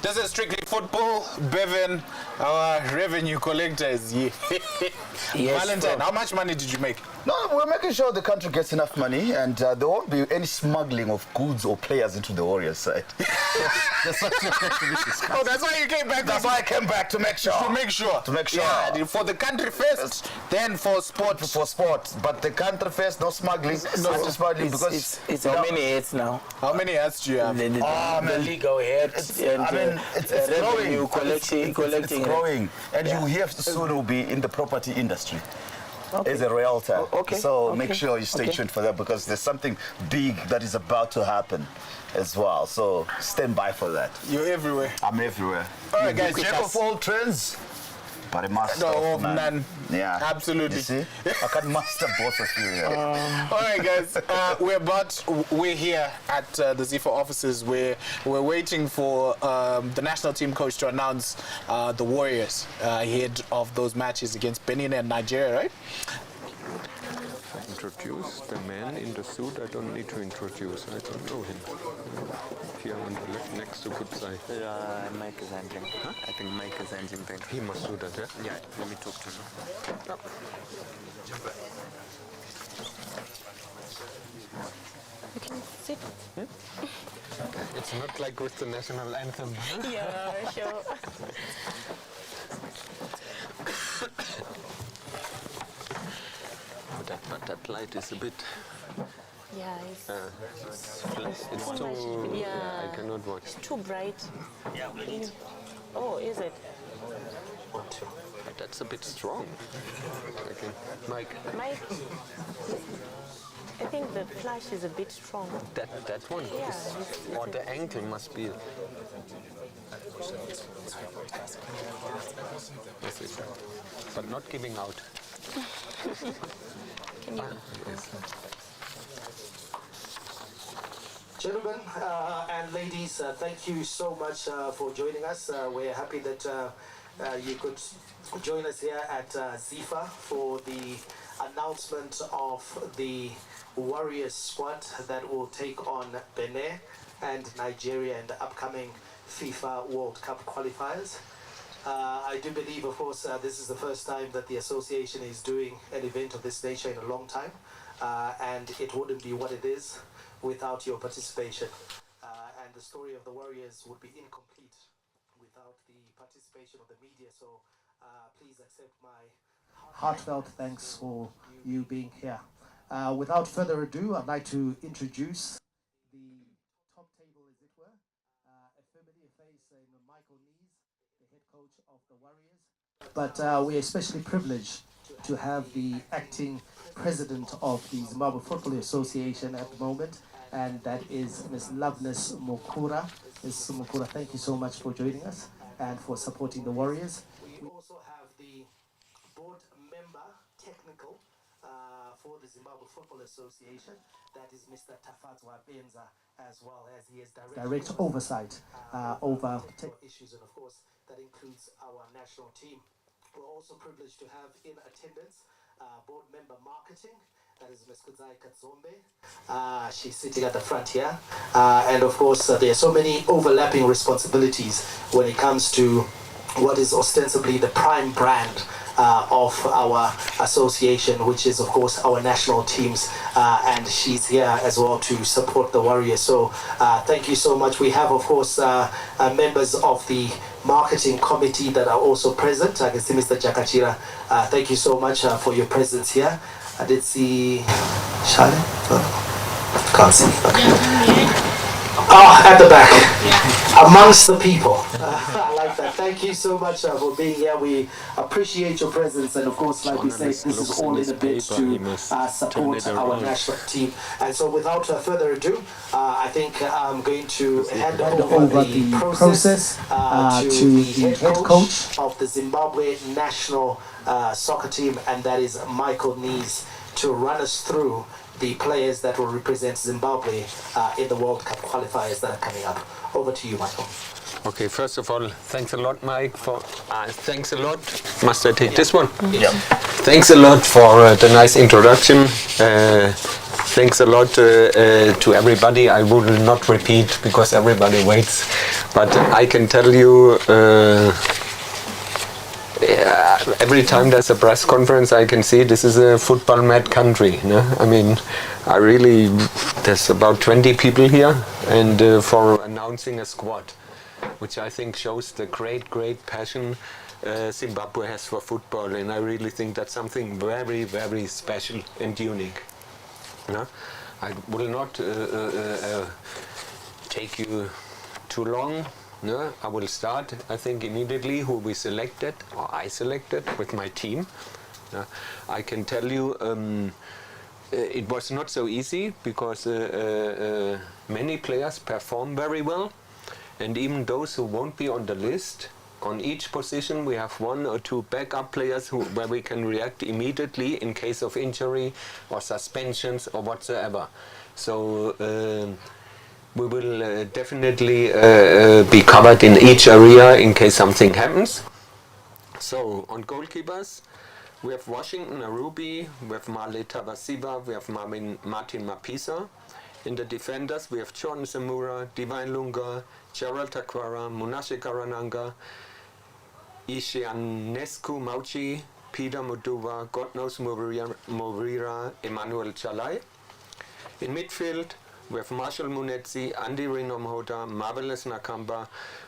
This is Strictly Football. Bevan, our revenue collector, is here. Yes, Valentine, how much money did you make? No, we're making sure the country gets enough money and there won't be any smuggling of goods or players into the Warriors side. That's oh, that's why you came back. That's why I came back, to make sure. To make sure. To make sure. Yeah, for the country first, then for sport. For sport. But the country first, no smuggling. No smuggling because... It's how many heads now? How many heads do you have? The legal heads and it's revenue growing. collecting. It's growing. And you here soon will be in the property industry. Okay. As a realtor. So make sure you stay tuned for that because there's something big that is about to happen as well. So stand by for that. You're everywhere. I'm everywhere. All right, guys. Jack of all trends, but a master of none. Yeah. Absolutely. You see? I can master both of you. Yeah. All right, guys. We're here at the ZIFA offices. We're waiting for the national team coach to announce the Warriors ahead of those matches against Benin and Nigeria, right? Introduce the man in the suit. I don't need to introduce. I don't know him. Here on the left, next to Kutzai. Mike is handling. Huh? I think Mike is handling things. He must do that, yeah? Yeah, let me talk to him. Yep. You can sit. It's not like with the national anthem. Huh? Yeah, sure. But that light is a bit... Yeah, it's too... Yeah, I cannot watch. It's too bright. Yeah. Oh, is it? But that's a bit strong. Okay. Mike, I think the flash is a bit strong. that one Yeah, is... Or the angle must be... Yes, it's, but not giving out. Can you? Gentlemen and ladies, thank you so much for joining us. We're happy that you could join us here at ZIFA for the announcement of the Warriors squad that will take on Benin and Nigeria in the upcoming FIFA World Cup qualifiers. I do believe, of course, this is the first time that the association is doing an event of this nature in a long time, and it wouldn't be what it is without your participation. And the story of the Warriors would be incomplete without the participation of the media. So please accept my heartfelt thanks for you being here. Without further ado, I'd like to introduce the top table, as it were, a familiar face in Michael Nees, the head coach of the Warriors. But we're especially privileged to have the acting president of the Zimbabwe Football Association at the moment, and that is Ms. Loveness Mukura. Ms. Mukura, thank you so much for joining us and for supporting the Warriors. We also have the board member technical for the Zimbabwe Football Association, that is Mr. Tafadzwa Benza, as well as he is direct oversight over technical issues, and of course that includes our national team. We're also privileged to have in attendance board member marketing, that is Ms. Kudzai Katzombe. She's sitting at the front here. And of course, there are so many overlapping responsibilities when it comes to what is ostensibly the prime brand of our association, which is of course our national teams, and she's here as well to support the Warriors. So thank you so much. We have of course members of the marketing committee that are also present. I can see Mr. Jakachira. Thank you so much for your presence here. I did see Charlie. Can't see. Okay. At the back, amongst the people. I like that. Thank you so much for being here. We appreciate your presence, and of course, like we say, this is all in a bit to support our national team. And so, without further ado, I think I'm going to hand over the process to the head coach of the Zimbabwe national soccer team, and that is Michael Nees, to run us through the players that will represent Zimbabwe in the World Cup qualifiers that are coming up. Over to you, Michael. Okay, first of all, thanks a lot, Mike. Thanks a lot. Must I take this one? Yeah. Thanks a lot for the nice introduction. thanks a lot to everybody. I will not repeat because everybody waits, but I can tell you every time there's a press conference I can see this is a football mad country. No? I mean, there's about 20 people here, and for announcing a squad, which I think shows the great passion Zimbabwe has for football, and I really think that's something very special and unique. No? I will not take you too long. No? I will start, I think, immediately who we selected, or I selected with my team. I can tell you it was not so easy because many players perform very well, and even those who won't be on the list, on each position we have 1 or 2 backup players where we can react immediately in case of injury or suspensions or whatsoever. So we will definitely be covered in each area in case something happens. So on goalkeepers we have Washington Arubi, we have Male Tavasiva, we have Martin Mapisa. In the defenders we have John Zamura, Divine Lunga, Gerald Takwara, Munashe Karananga, Ishianescu Mauchi, Peter Muduva, God knows Morira, Emmanuel Chalai. In midfield we have Marshall Munetsi, Andy Rinomhoda, Marvelous Nakamba,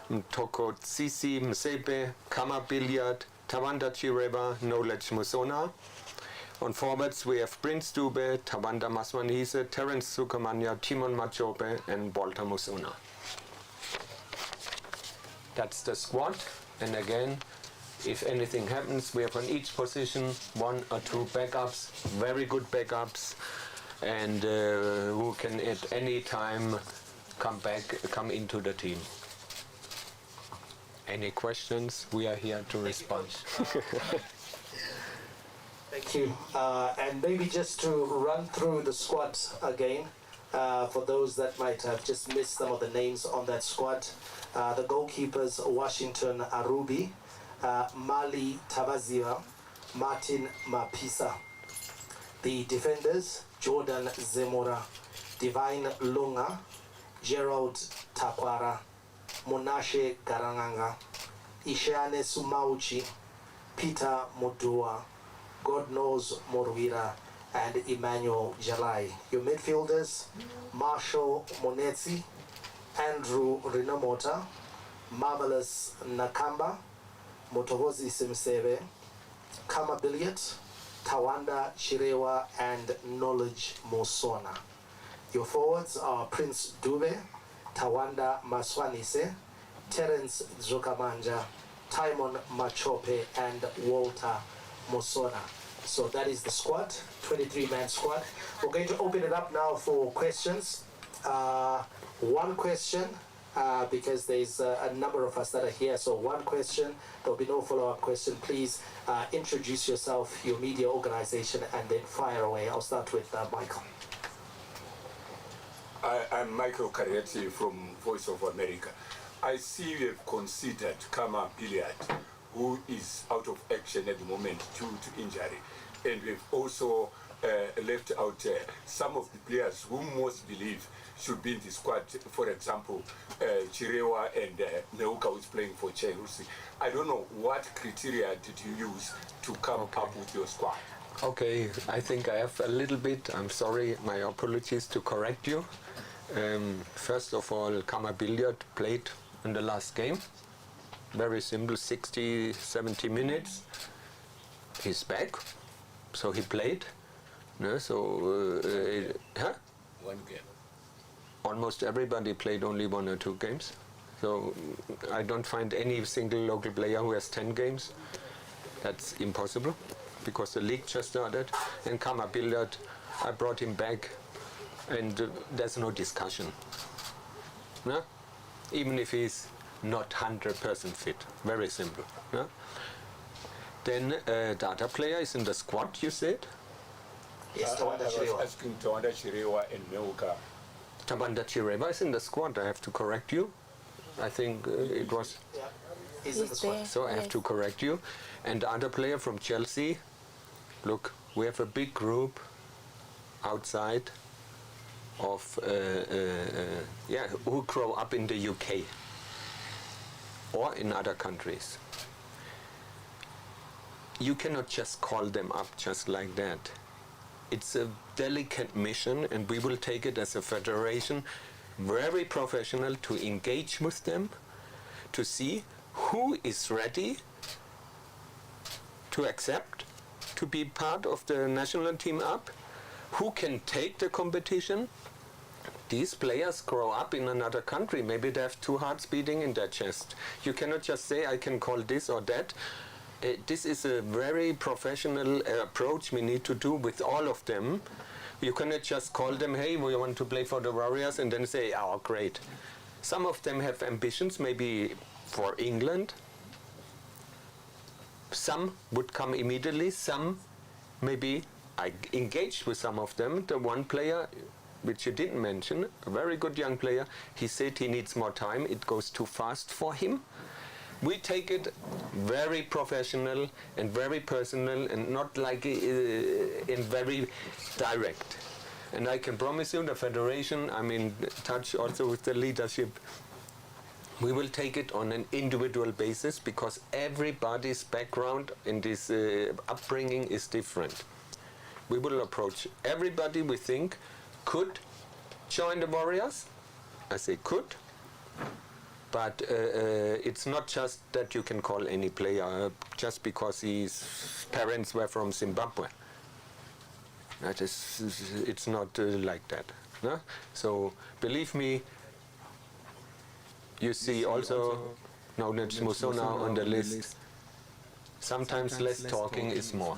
Mtoko Tsisi Msebe, Kama Billiard, Tawanda Chireba, Knowledge Musona. On forwards we have Prince Dube, Tawanda Maswanise, Terence Sukamanya, Timon Machope and Walter Musona. That's the squad, and again, if anything happens, we have on each position 1 or 2 backups, very good backups, and who can at any time come into the team. Any questions? We are here to respond. Thank you. And maybe just to run through the squad again, for those that might have just missed some of the names on that squad. The goalkeepers, Washington Arubi, Mali Tavaziva, Martin Mapisa. The defenders, Jordan Zemura, Divine Lunga, Gerald Takwara, Munashe Garanganga, Ishane Sumauchi, Peter Mudua, God knows Morwira, and Emmanuel Jalai. Your midfielders, Marshall Monetsi, Andrew Rinomota, Marvelous Nakamba, Motohozi Simsebe, Kama Billiard, Tawanda Chirewa, and Knowledge Musona. Your forwards are Prince Dube, Tawanda Maswanise, Terence Zokamanja, Timon Machope, and Walter Musona. So that is the squad, 23-man squad. We're going to open it up now for questions. One question, because there's a number of us that are here, so one question, there'll be no follow-up question. Please introduce yourself, your media organization, and then fire away. I'll start with Michael. I'm Michael Carietti from Voice of America. I see you have considered Kama Billiard, who is out of action at the moment due to injury. And we've also left out some of the players who most believe should be in the squad. For example, Chirewa and Neuka, who is playing for Chelsea. I don't know what criteria did you use to come up with your squad? Okay, I think I have a little bit, I'm sorry, my apologies to correct you. First of all, Kama Billiard played in the last game. Very simple, 60, 70 minutes. He's back, so he played. No, so, One game. Almost everybody played only 1 or 2 games. So I don't find any single local player who has 10 games. That's impossible, because the league just started. And Kama Billiard, I brought him back, and there's no discussion. No? Even if he's not 100% fit. Very simple. No? Then the other player is in the squad, you said? Yes, I was asking Tawanda Chirewa and Neuka. Tawanda Chirewa is in the squad, I have to correct you. I think it was... Yeah, he's in the squad. So I have to correct you. And the other player from Chelsea, look, we have a big group outside of who grow up in the UK or in other countries. You cannot just call them up just like that. It's a delicate mission, and we will take it as a federation, very professional, to engage with them, to see who is ready to accept to be part of the national team up, who can take the competition. These players grow up in another country. Maybe they have 2 hearts beating in their chest. You cannot just say, I can call this or that. This is a very professional approach we need to do with all of them. You cannot just call them, hey, we want to play for the Warriors, and then say, oh, great. Some of them have ambitions, maybe for England. Some would come immediately. Some, maybe, I engaged with some of them. The one player, which you didn't mention, a very good young player, he said he needs more time. It goes too fast for him. We take it very professional and very personal, and not like in very direct. And I can promise you, the federation, I'm in touch also with the leadership, we will take it on an individual basis, because everybody's background in this upbringing is different. We will approach everybody we think could join the Warriors. I say could. But it's not just that you can call any player just because his parents were from Zimbabwe. That is, it's not like that. No? So believe me, you see also now that Musona on the list. Sometimes less talking is more.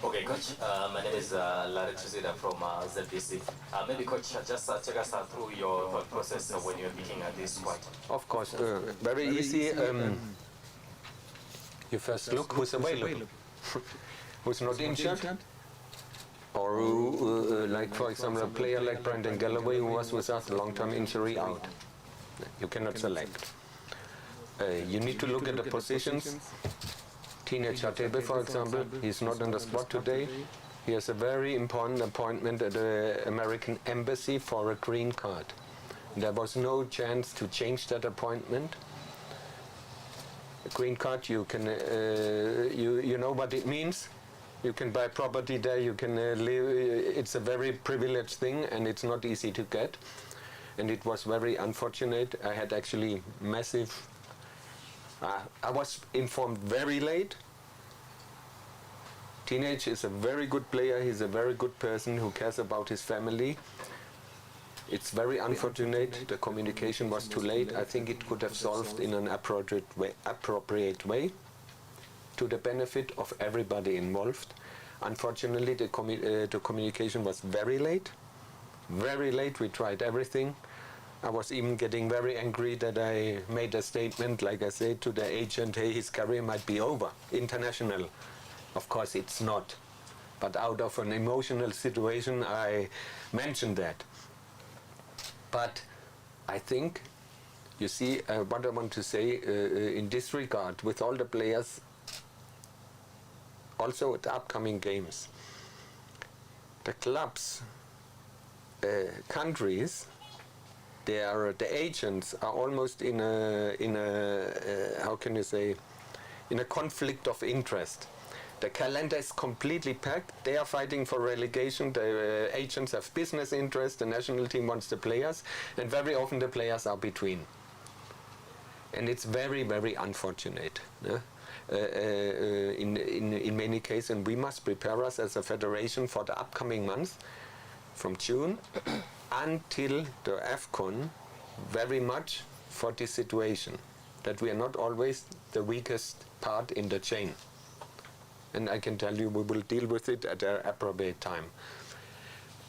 Okay, Coach, my name is Larry Tuzida from ZBC. Maybe, Coach, just take us through your thought process when you're looking at this squad. Of course, very easy. You first look who's available, who's not injured, or who, like for example, a player like Brendan Galloway, who was with us, long-term injury out. You cannot select. You need to look at the positions. Teenage Hatebe, for example, he's not in the squad today. He has a very important appointment at the American Embassy for a green card. There was no chance to change that appointment. A green card, you can, you know what it means. You can buy property there, you can live. It's a very privileged thing, and it's not easy to get. And it was very unfortunate. I had actually massive. I was informed very late. Teenage is a very good player. He's a very good person who cares about his family. It's very unfortunate. The communication was too late. I think it could have solved in an appropriate way to the benefit of everybody involved. Unfortunately, the communication was very late. Very late. We tried everything. I was even getting very angry that I made a statement, like I said, to the agent, hey, his career might be over, international. Of course, it's not. But out of an emotional situation, I mentioned that. But I think, you see, what I want to say in this regard, with all the players, also at the upcoming games, the clubs, countries, the agents are almost in a how can you say, in a conflict of interest. The calendar is completely packed. They are fighting for relegation. The agents have business interest. The national team wants the players, and very often the players are between. And it's very, very unfortunate. Yeah? In many cases, and we must prepare us as a federation for the upcoming months, from June until the AFCON, very much for this situation, that we are not always the weakest part in the chain. And I can tell you we will deal with it at an appropriate time.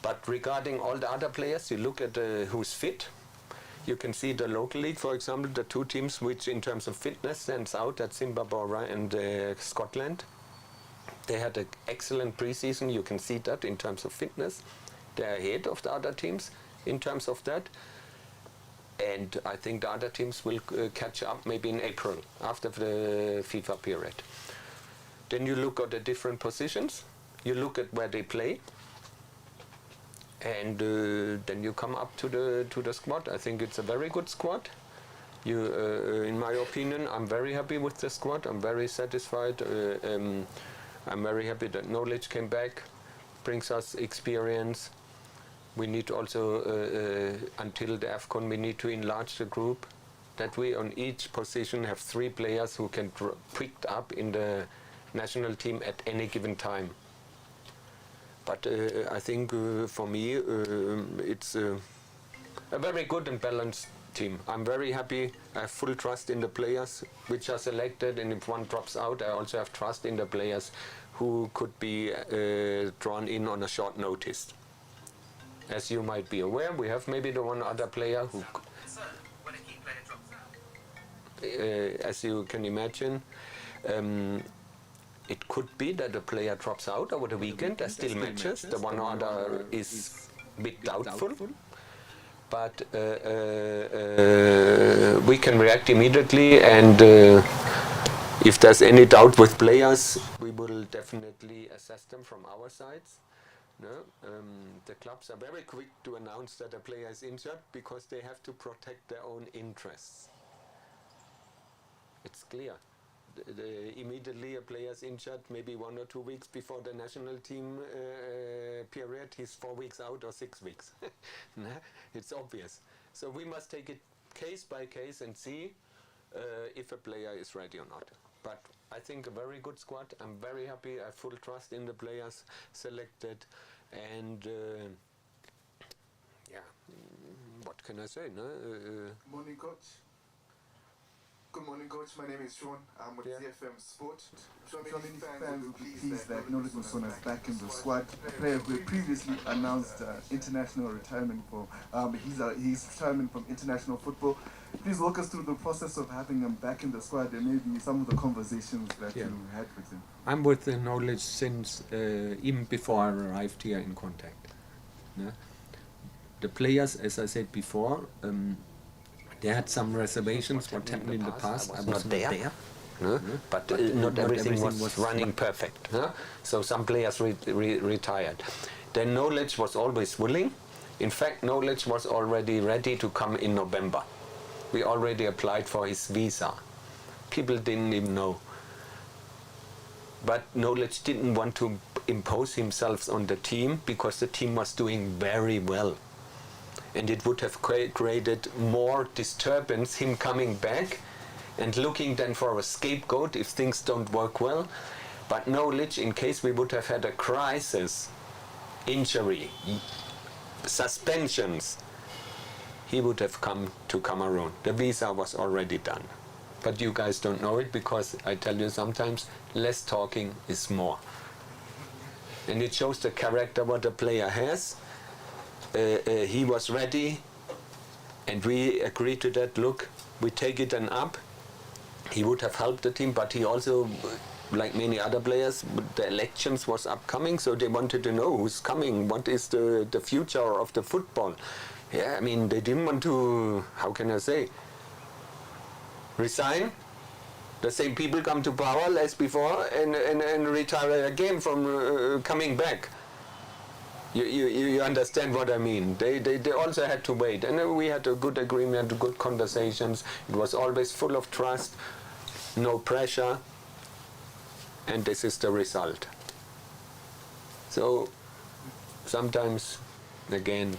But regarding all the other players, you look at who's fit. You can see the local league, for example, the two teams which in terms of fitness stands out, that's Zimbabwe and Scotland. They had an excellent preseason. You can see that in terms of fitness. They're ahead of the other teams in terms of that. And I think the other teams will catch up maybe in April, after the FIFA period. Then you look at the different positions. You look at where they play. And then you come up to the squad. I think it's a very good squad. In my opinion, I'm very happy with the squad. I'm very satisfied. I'm very happy that Knowledge came back, brings us experience. We need also, until the AFCON, we need to enlarge the group. That we on each position have 3 players who can picked up in the national team at any given time. But I think for me it's a very good and balanced team. I'm very happy. I have full trust in the players which are selected, and if one drops out, I also have trust in the players who could be drawn in on a short notice. As you might be aware, we have maybe the one other player who, as you can imagine, it could be that a player drops out over the weekend. There's still matches. The one or other is a bit doubtful. But we can react immediately, and if there's any doubt with players, we will definitely assess them from our sides. No? The clubs are very quick to announce that a player is injured because they have to protect their own interests. It's clear. Immediately a player is injured, maybe 1 or 2 weeks before the national team period, he's 4 weeks out or 6 weeks. It's obvious. So we must take it case by case and see if a player is ready or not. But I think a very good squad. I'm very happy. I have full trust in the players selected, and yeah, what can I say? No? Morning, coach. Good morning, coach. My name is Sean. I'm with ZFM Sport. Sure many fans will be pleased that Knowledge Musona is back in the squad. A player who previously announced international retirement for his retirement from international football. Please walk us through the process of having him back in the squad and maybe some of the conversations that you had with him. I'm with the Knowledge since even before I arrived here in contact. Yeah? The players, as I said before, they had some reservations what happened in the past. I was not there. No? But not everything was running perfect. No? So some players retired. Then Knowledge was always willing. In fact, Knowledge was already ready to come in November. We already applied for his visa. People didn't even know. But Knowledge didn't want to impose himself on the team because the team was doing very well. And it would have created more disturbance, him coming back and looking then for a scapegoat if things don't work well. But Knowledge, in case we would have had a crisis, injury, suspensions, he would have come to Cameroon. The visa was already done. But you guys don't know it because I tell you sometimes less talking is more. And it shows the character what a player has. He was ready, and we agreed to that. Look, we take it and up. He would have helped the team, but he also, like many other players, the elections was upcoming, so they wanted to know who's coming, what is the future of the football. Yeah, I mean, they didn't want to, how can I say, resign. The same people come to power as before and retire again from coming back. You understand what I mean. They also had to wait, and we had a good agreement, good conversations. It was always full of trust, no pressure, and this is the result. So sometimes, again,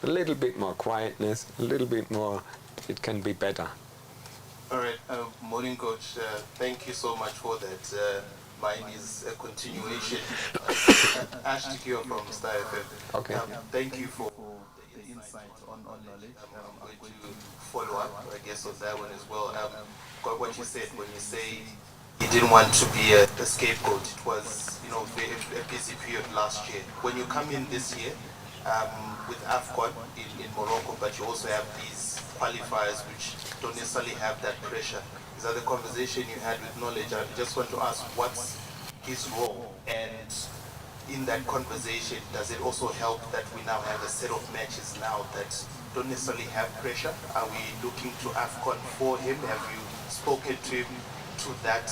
a little bit more quietness, a little bit more, it can be better. All right, morning, coach. Thank you so much for that. Mine is a continuation. Ash Tikio from Star FM. Okay. Thank you for the insight on Knowledge. I'm going to follow up, I guess, on that one as well. Got what you said when you say you didn't want to be a scapegoat. It was, a busy period last year. When you come in this year with AFCON in Morocco, but you also have these qualifiers which don't necessarily have that pressure. Is that the conversation you had with Knowledge? I just want to ask, what's his role? And in that conversation, does it also help that we now have a set of matches now that don't necessarily have pressure? Are we looking to AFCON for him? Have you spoken to him to that,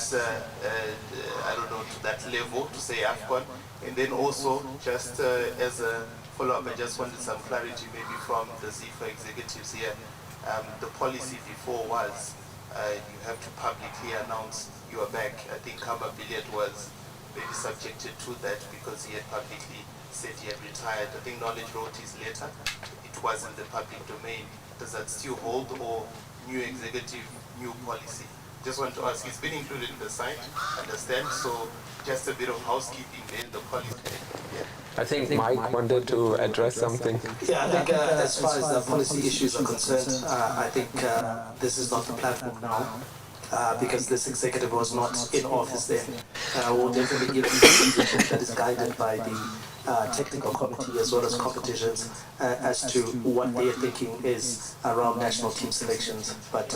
I don't know, to that level, to say AFCON? And then also, just as a follow-up, I just wanted some clarity maybe from the ZIFA executives here. The policy before was you have to publicly announce you are back. I think Kamba Billiard was maybe subjected to that because he had publicly said he had retired. I think Knowledge wrote his letter. It was in the public domain. Does that still hold, or new executive, new policy? Just want to ask, it's been included in the site, understand? So just a bit of housekeeping then, the policy. Yeah. I think Mike wanted to address something. Yeah, I think as far as the policy issues are concerned, I think this is not the platform now. Because this executive was not in office then. We'll definitely give you information that is guided by the technical committee as well as competitions as to what their thinking is around national team selections. But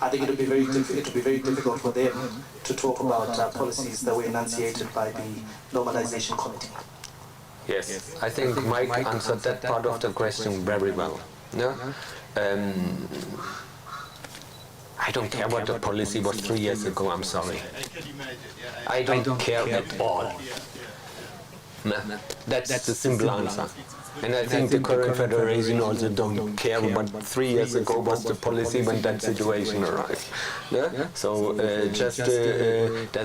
I think it would be very difficult for them to talk about policies that were enunciated by the normalization committee. Yes, I think Mike answered that part of the question very well. No? I don't care what the policy was 3 years ago, I'm sorry. I don't care at all. No, that's the simple answer. And I think the current federation also don't care what 3 years ago was the policy when that situation arrived. Yeah? So there's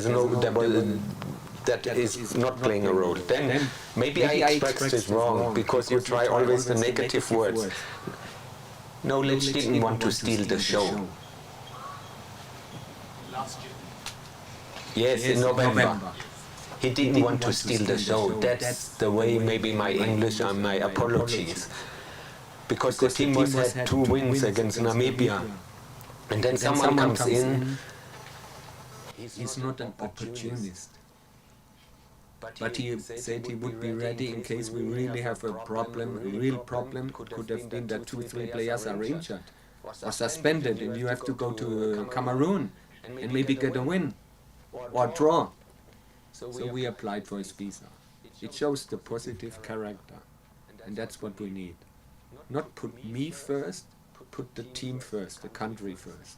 no that is not playing a role. Then maybe I expressed this wrong because you try always the negative words. Knowledge didn't want to steal the show. Yes, in November. He didn't want to steal the show. That's the way, maybe my English and my apologies. Because the team had 2 wins against Namibia. And then someone comes in. He's not an opportunist. But he said he would be ready in case we really have a problem. A real problem could have been that 2-3 players are injured or suspended and you have to go to Cameroon and maybe get a win or draw. So we applied for his visa. It shows the positive character, and that's what we need. Not put me first, put the team first, the country first.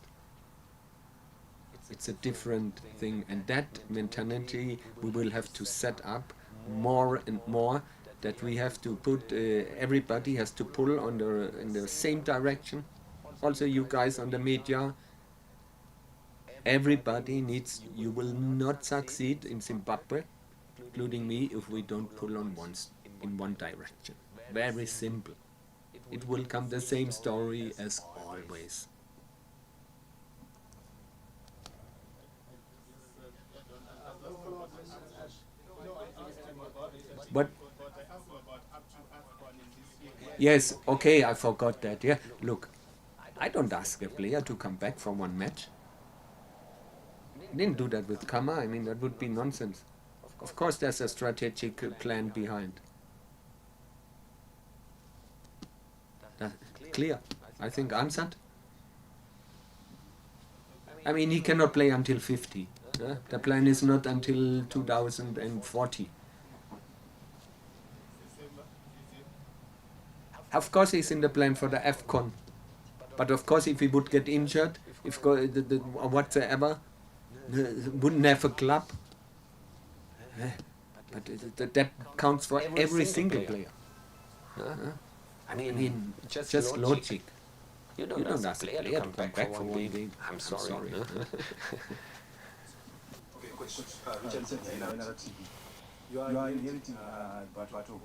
It's a different thing, and that mentality we will have to set up more and more, that we have to put, everybody has to pull in the same direction. Also you guys on the media, everybody needs, you will not succeed in Zimbabwe, including me, if we don't pull on in one direction. Very simple. It will come the same story as always. But yes, okay, I forgot that. Yeah, look, I don't ask a player to come back from one match. I didn't do that with Kama. I mean, that would be nonsense. Of course, there's a strategic plan behind. That's clear. I think answered. I mean, he cannot play until 50. The plan is not until 2040. Of course, he's in the plan for the AFCON. But of course, if he would get injured, if whatsoever, wouldn't have a club. But that counts for every single player. I mean, just logic. You don't ask a player to come back for one game. I'm sorry. Okay, question. Richard, another TV. You are inheriting but of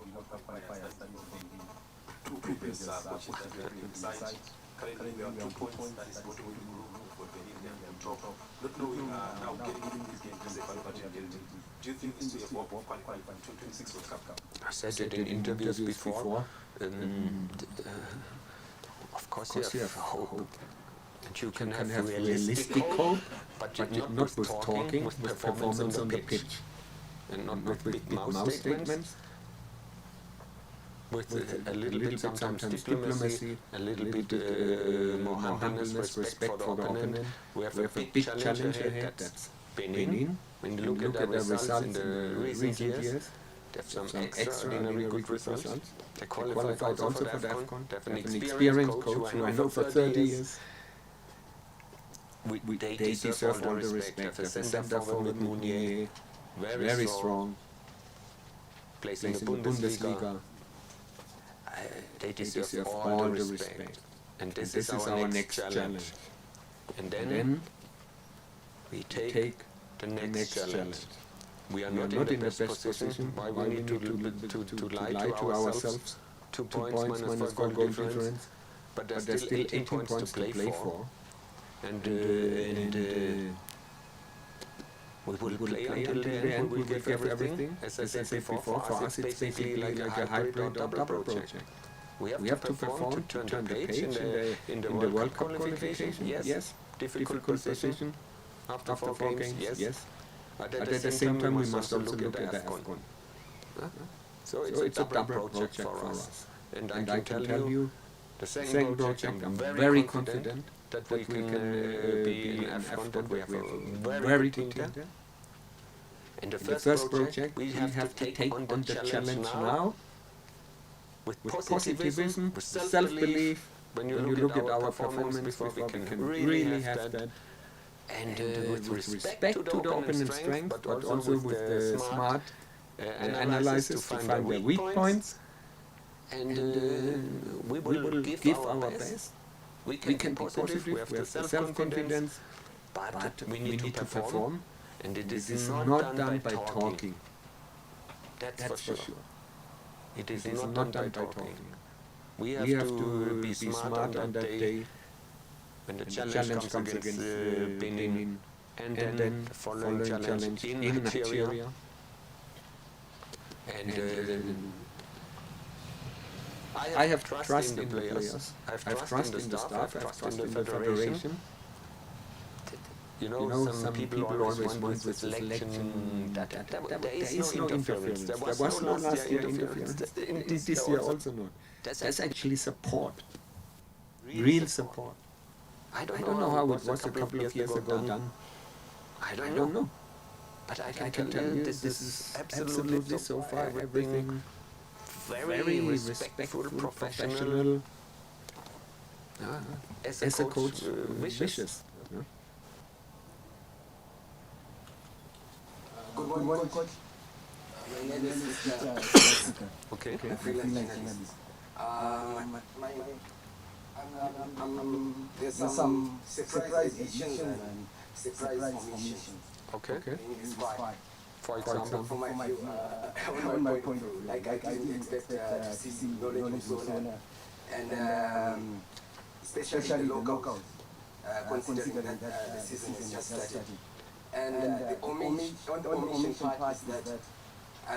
qualifiers that is from the 2 previous coaches that were in the site. Currently, we have 2 points. That is what we will move for Benin and top. Not knowing now getting these games as a qualifier identity. Do you think this is a qualifying 2026 World Cup? I said it in interviews before. Of course you have hope. And you can have realistic hope, but not with talking, with performance on the pitch. And not with big mouth statements. With a little bit sometimes diplomacy, a little bit more humbleness, respect for the opponent. We have a big challenge ahead, that's Benin. When you look at the results in the recent years, they have some extraordinary good results. They qualified also for the AFCON. They have an experienced coach who I know for 30 years. they deserve all the respect. As a center forward, Mumhari, very strong, plays in the Bundesliga. They deserve all the respect. And this is our next challenge. And then we take the next challenge. We are not in the best position. Why we need to lie to ourselves? 2 points minus 4 goal difference. But there's still 18 points to play for. And we will play until the end. We will give everything. As I said before, for us it's basically like a hybrid or double project. We have to perform to turn the page in the World Cup qualification. Yes. Difficult position after 4 games. Yes. But at the same time, we must also look at the AFCON. So it's a double project for us. And I can tell you, the second project, I'm very confident that we can be in AFCON, that we have a very good team. In the first project, we have to take on the challenge now with positivism, with self-belief. When you look at our performance before, we can really have that. And with respect to the opponent's strength, but also with the smart analysis to find the weak points. And we will give our best. We can be positive, we have the self-confidence, but we need to perform. And it is not done by talking. That's for sure. It is not done by talking. We have to be smart on that day when the challenge comes against Benin, and then the following challenge in Nigeria. And I have trust in the players, I have trust in the staff, I have trust in the federation. You know, some people always want the selection. There is no interference. There was no last year interference. This year also not. There's actually support, real support. I don't know how it was a couple of years ago done. I don't know. But I can tell you this is absolutely so far everything very respectful, professional, as a coach wishes. Good morning, coach. My name is Jessica. Okay. There's some surprise additions and surprise omissions. Okay. In this fight. For example, from my view, on my point of view, like I didn't expect to see knowledge Musona and especially the locals, considering that the season has just started. And the omission part is that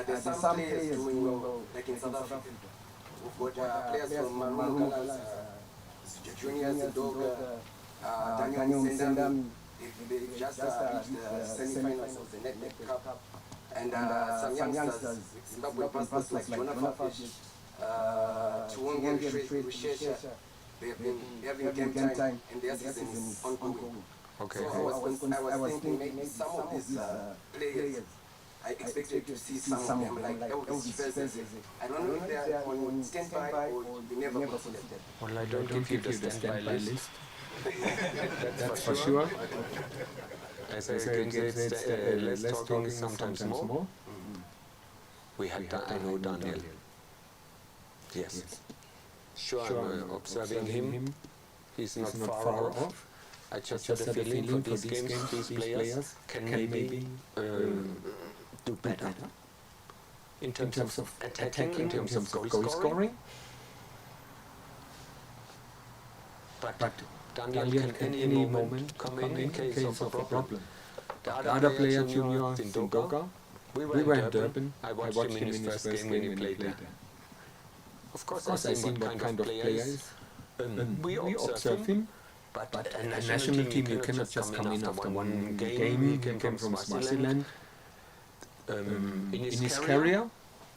there's some players doing well, like in South Africa. We've got players from Maroon, Juniors, Doga, Daniel Sendam. They've just reached the semi-finals of the Net Cup. And some youngsters, Zimbabwe passports like Jonathan Fish, Tuwongen Rushesha, they've been having game time and their season is ongoing. Okay. So I was thinking maybe some of these players, I expected to see some of them like Elvis Presley. I don't know if they are on standby or they never considered them. Well, I don't give you the standby list. That's for sure. As I said, less talking, sometimes more. We had I know Daniel. Yes. Sure, I'm observing him. He's not far off. I just had a feeling for these games, these players can maybe do better in terms of attacking, in terms of goal scoring. But Daniel can any moment come in case of a problem. The other player, Junior Zindoga, we were in Durban. I watched him in his first game when he played there. Of course, I see what kind of player he is. We observe him. But a national team, you cannot just come in after one game. He came from Swaziland. In his career,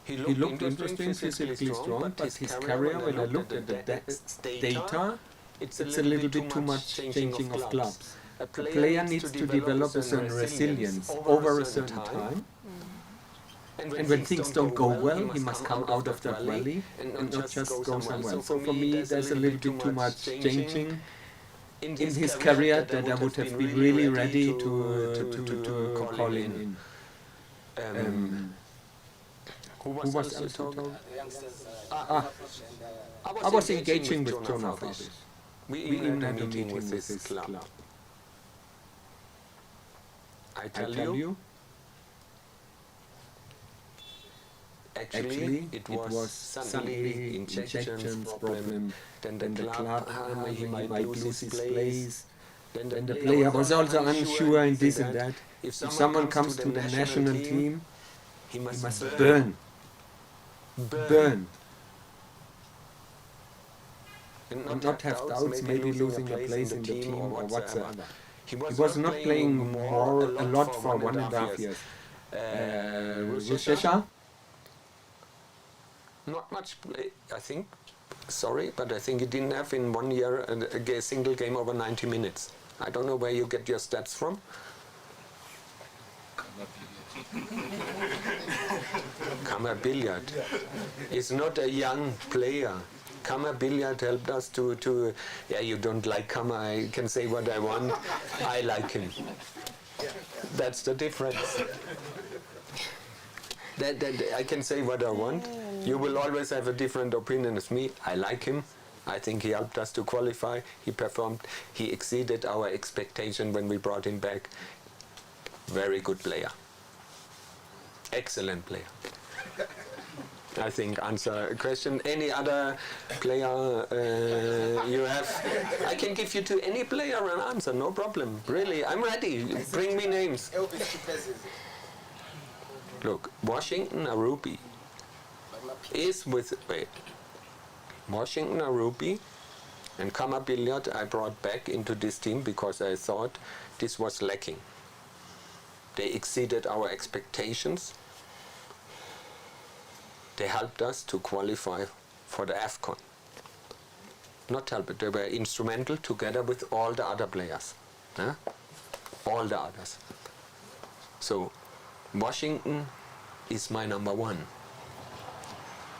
he looked interesting, physically strong, but his career, when I looked at the data, it's a little bit too much changing of clubs. A player needs to develop a certain resilience over a certain time. And when things don't go well, he must come out of that valley and not just go somewhere. So for me, there's a little bit too much changing in his career that I would have been really ready to call in. Who was else talking? I was engaging with Jonah. We even had a meeting with his club. I tell you, actually it was suddenly injections problem, then the club, he might lose his place, then the player was also unsure and this and that. If someone comes to the national team, he must burn. And not have doubts, maybe losing a place in the team or whatsoever. He was not playing a lot for 1.5 years. Rushesha? Not much play, I think. Sorry, but I think he didn't have in 1 year a single game over 90 minutes. I don't know where you get your stats from. Kammer Billiard is not a young player. Kammer Billiard helped us to yeah, you don't like Kammer, I can say what I want. I like him. That's the difference. That I can say what I want. You will always have a different opinion as me. I like him. I think he helped us to qualify. He performed. He exceeded our expectation when we brought him back. Very good player. Excellent player. I think answer a question. Any other player you have? I can give you to any player an answer, no problem. Really, I'm ready. Bring me names. Look, Washington Arupi is with Washington Arupi and Kammer Billiard I brought back into this team because I thought this was lacking. They exceeded our expectations. They helped us to qualify for the AFCON. Not help it, they were instrumental together with all the other players. All the others. So, Washington is my number one.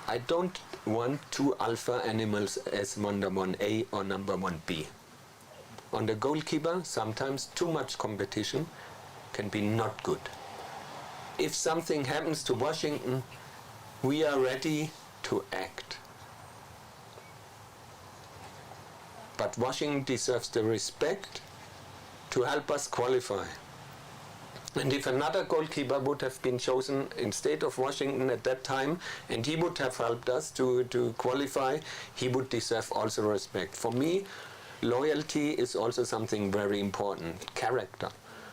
I don't want two alpha animals as number 1A or number 1B. On the goalkeeper, sometimes too much competition can be not good. If something happens to Washington, we are ready to act. But Washington deserves the respect to help us qualify. And if another goalkeeper would have been chosen instead of Washington at that time, and he would have helped us to qualify, he would deserve also respect. For me, loyalty is also something very important. Character.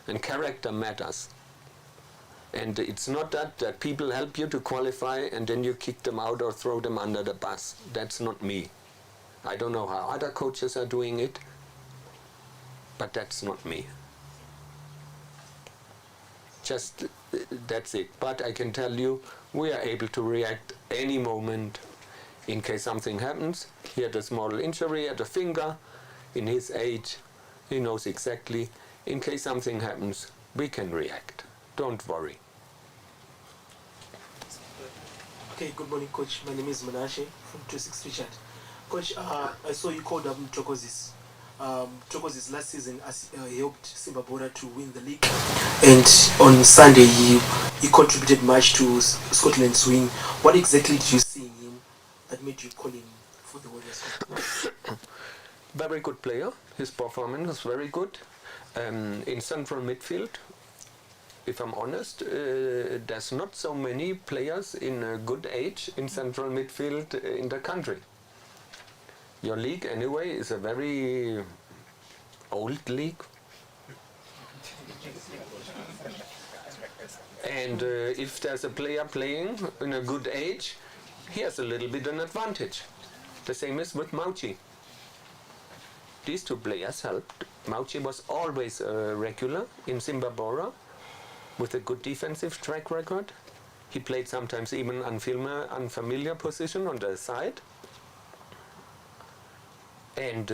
And character matters. And it's not that people help you to qualify and then you kick them out or throw them under the bus. That's not me. I don't know how other coaches are doing it, but that's not me. Just that's it. But I can tell you, we are able to react any moment in case something happens. He had a small injury at the finger. In his age, he knows exactly. In case something happens, we can react. Don't worry. Okay, good morning, Coach. My name is Menashe from 26 Richard. Coach, I saw you called up Tokozis. Tokozis last season he helped Zimbabwe to win the league, and on Sunday he contributed much to Scotland's win. What exactly did you see in him that made you call him for the Warriors? Very good player. His performance was very good. In central midfield, if I'm honest, there's not so many players in a good age in central midfield in the country. Your league, anyway, is a very old league. And if there's a player playing in a good age, he has a little bit an advantage. The same is with Mauchi. These two players helped. Mauchi was always a regular in Zimbabwe with a good defensive track record. He played sometimes even unfamiliar position on the side. And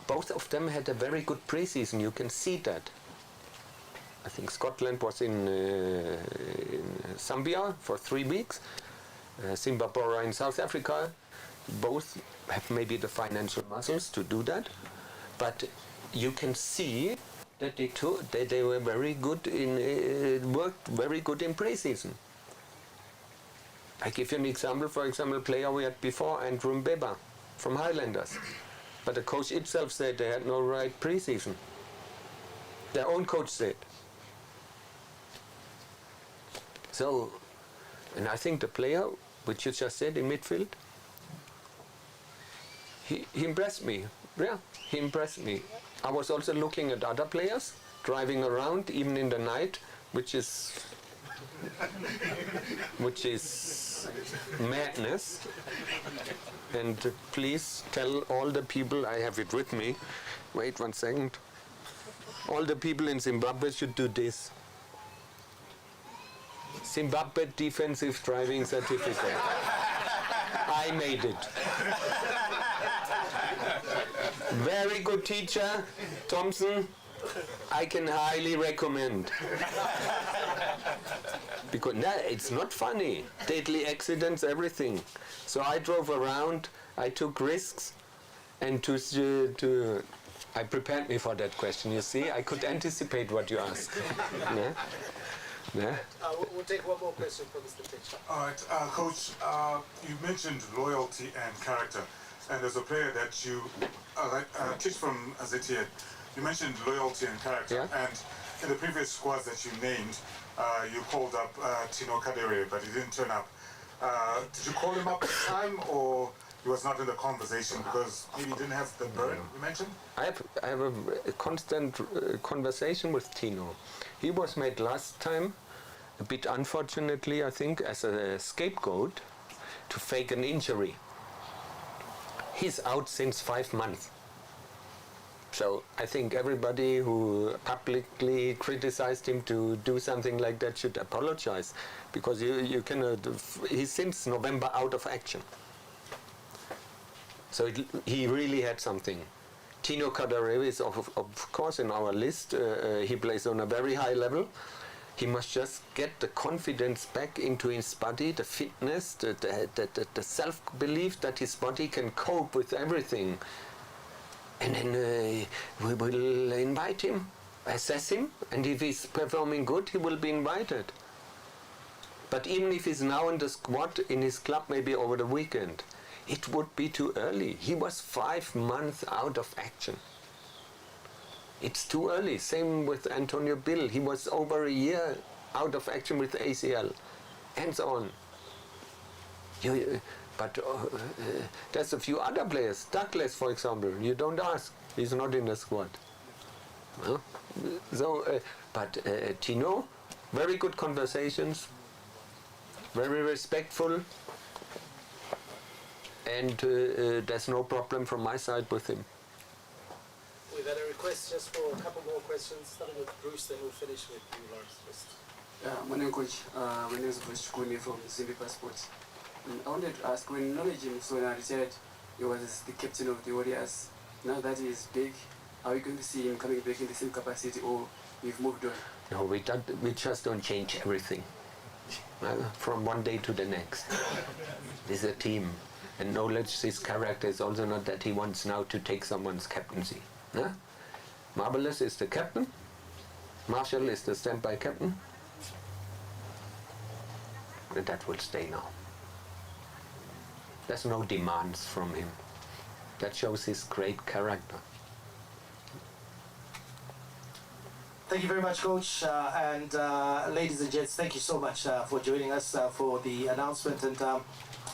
both of them had a very good preseason. You can see that. I think Scotland was in Zambia for 3 weeks. Zimbabwe in South Africa. both have maybe the financial muscles to do that, but you can see that they were very good in worked very good in pre-season. I give you an example. For example, a player we had before, Andrew Mbeba from Highlanders, but the coach itself said they had no right pre-season. Their own coach said. So, and I think the player, which you just said in midfield, he impressed me. Yeah, he impressed me. I was also looking at other players driving around, even in the night, which is madness. And please tell all the people, I have it with me. Wait 1 second. All the people in Zimbabwe should do this. Zimbabwe Defensive Driving Certificate. I made it. Very good teacher, Thompson. I can highly recommend. Because no, it's not funny. Deadly accidents, everything. So I drove around, I took risks, and I prepared me for that question, you see. I could anticipate what you asked. Yeah? Yeah? We'll take one more question from Mr. Pitch. All right, Coach, you mentioned loyalty and character. And as a player that you teach from Azetiad, you mentioned loyalty and character. Yeah. And in the previous squads that you named, you called up Tino Kadere, but he didn't turn up. Did you call him up at the time, or he was not in the conversation because maybe he didn't have the burn you mentioned? I have a constant conversation with Tino. He was made last time, a bit unfortunately, I think, as a scapegoat to fake an injury. He's out since 5 months. So I think everybody who publicly criticized him to do something like that should apologize, because you cannot. He's since November out of action. So he really had something. Tino Kadere is of course in our list. He plays on a very high level. He must just get the confidence back into his body, the fitness, the self-belief that his body can cope with everything. And then we will invite him, assess him, and if he's performing good, he will be invited. But even if he's now in the squad in his club, maybe over the weekend, it would be too early. He was 5 months out of action. It's too early. Same with Antonio Bill. He was over a year out of action with ACL, and so on. But there's a few other players. Douglas, for example, you don't ask. He's not in the squad. Well, so, but Tino, very good conversations, very respectful, and there's no problem from my side with him. We've had a request just for a couple more questions, starting with Bruce, then we'll finish with you, Lawrence. My name is Coach. My name is Bruce Chikuni from Zimbi Passports. I wanted to ask, when Knowledge Musona retired, he was the captain of the Warriors. Now that he is big, are we going to see him coming back in the same capacity, or we've moved on? No, we just don't change everything from one day to the next. This is a team. And Knowledge, his character is also not that he wants now to take someone's captaincy. No? Marvelous is the captain. Marshall is the standby captain. And that will stay now. There's no demands from him. That shows his great character. Thank you very much, Coach. And ladies and gents, thank you so much for joining us for the announcement. And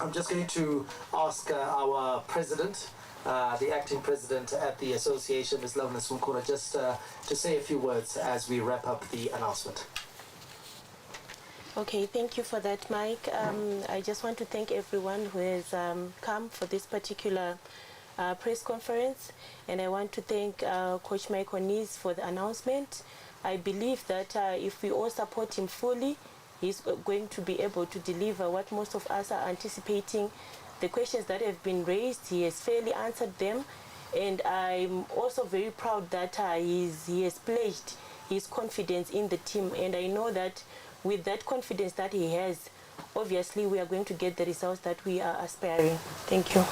I'm just going to ask our president, the acting president at the association, Ms. Loveness Mumhari, just to say a few words as we wrap up the announcement. Okay, thank you for that, Mike. I just want to thank everyone who has come for this particular press conference, and I want to thank Coach Mike Nees for the announcement. I believe that if we all support him fully, he's going to be able to deliver what most of us are anticipating. The questions that have been raised, he has fairly answered them, and I'm also very proud that he has pledged his confidence in the team, and I know that with that confidence that he has, obviously we are going to get the results that we are aspiring. Thank you.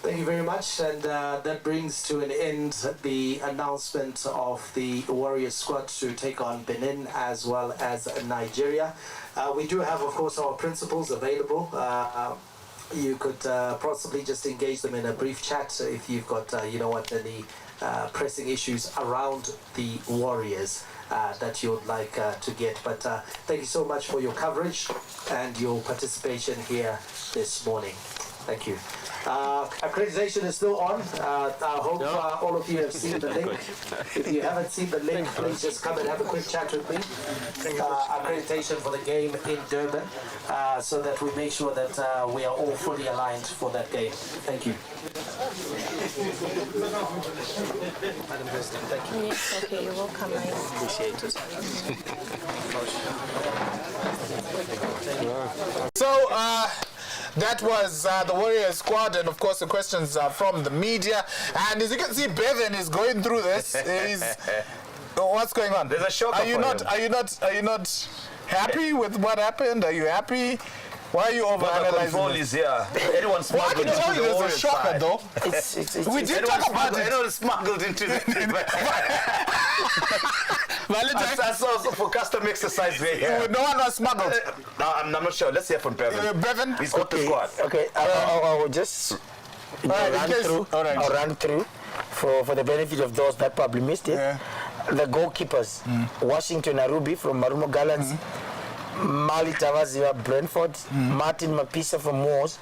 Thank you very much, and that brings to an end the announcement of the Warriors squad to take on Benin as well as Nigeria. We do have, of course, our principals available. You could possibly just engage them in a brief chat if you've got, any pressing issues around the Warriors that you would like to get. But thank you so much for your coverage and your participation here this morning. Thank you. Accreditation is still on. I hope all of you have seen the link. If you haven't seen the link, please just come and have a quick chat with me. Accreditation for the game in Durban, so that we make sure that we are all fully aligned for that game. Thank you. Madam President, thank you. Yes, okay, you're welcome. I appreciate it. So, that was the Warriors squad, and of course the questions are from the media. And as you can see, Bevan is going through this. What's going on? There's a shock. Are you not happy with what happened? Are you happy? Why are you overanalyzing this? Anyone smuggled into the There's a Warriors shocker, side. though. We did talk about it. Anyone smuggled into the... I saw for custom exercise there. Yeah. No one was smuggled. No, I'm not sure. Let's hear from Bevan. Bevan? He's got the squad. Okay, I will just run through for the benefit of those that probably missed it. Yeah. The goalkeepers, Washington Arubi from Marumo Gallants, Mali Tavaziva Brentford, Martin Mapisa from Moors,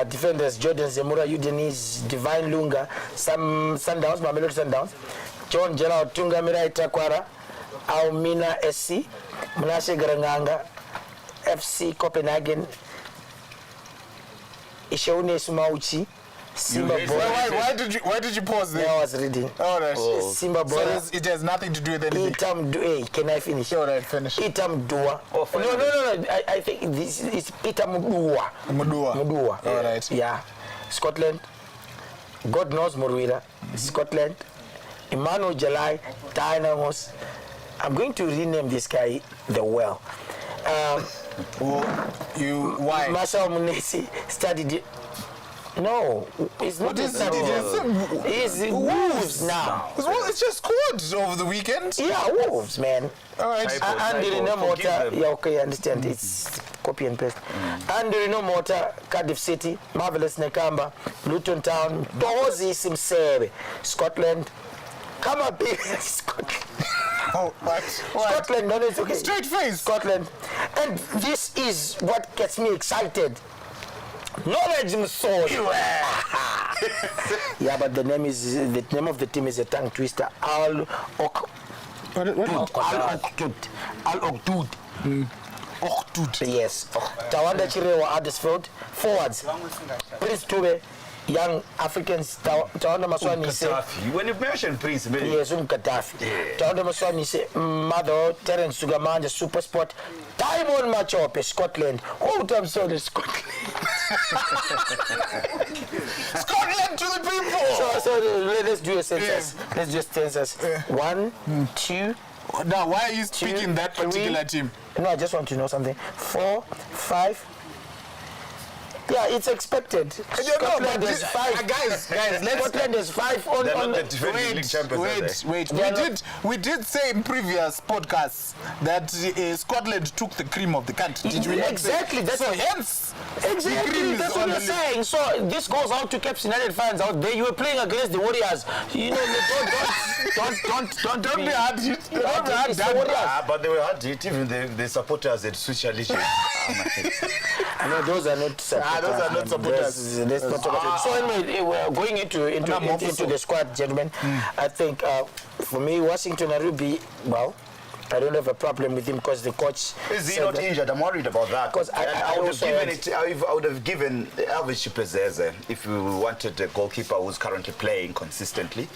defenders Jordan Zemura, Nees, Divine Lunga, Sundowns, Mamelodi Sundowns, John Gerald Tunga Mirai Takwara, Aumina SC, Munashe Garanganga, FC Copenhagen, Ishaune Sumauchi, Simba Bora. Why did you pause there? I was reading. All right. Simba Bora. So it has nothing to do with anything. Itam can I finish? All right, finish. Itam Dua. No. I think this is Itam Dua. Mudua. All right. Yeah. Scotland. God knows Morwira. Scotland. Emmanuel Jalai. Dynamos. I'm going to rename this guy the Well. Why? Marshall Munesi studied it. No, it's not. What is It's Wolves now. Well, it's just scored over the weekend. Yeah, Wolves, man. All right. Yeah, okay, I understand. It's copy and paste. Andrino Mota, Cardiff City, Marvelous Nekamba, Luton Town, Dozi Simsebe, Scotland. Come up here, Scotland. Oh, what? Scotland, no, it's okay. Straight face. Scotland. And this is what gets me excited. Knowledge Musona. Yeah, but the name of the team is a tongue twister. Al Oktud. Yes. Tawanda Chirewa Huddersfield. Forwards. Prince Tube. Young Africans. Tawanda Maswani say. When you mention Prince, yes, Gaddafi. Tawanda Maswani say. Mother Terence Sugamanja Super Sport. Diamond Machope, Scotland. Oh, I'm sorry, Scotland. Scotland to the people. So let's do a census. Yeah. Let's do a census. Yeah. 1, 2. Now, why are you speaking that particular team? No, I just want to know something. 4, 5. Yeah, it's expected. Scotland is 5. Guys, Scotland is 5 on the defending league champions. Wait. We did say in previous podcasts that Scotland took the cream of the country. Did we exactly? That's so hence. Exactly, that's what you're saying. So this goes out to Caps United fans out there. You were playing against the Warriors. You know, don't be hard. But they were hard hit. Even the supporters had switched allegiance. No, those are not supporters. Those are not supporters. So anyway, we're going into the squad, gentlemen. I think for me, Washington Arubi, well, I don't have a problem with him because the coach. Is he not injured? I'm worried about that. Because I would have given Elvis Chipezeze if we wanted a goalkeeper who's currently playing consistently.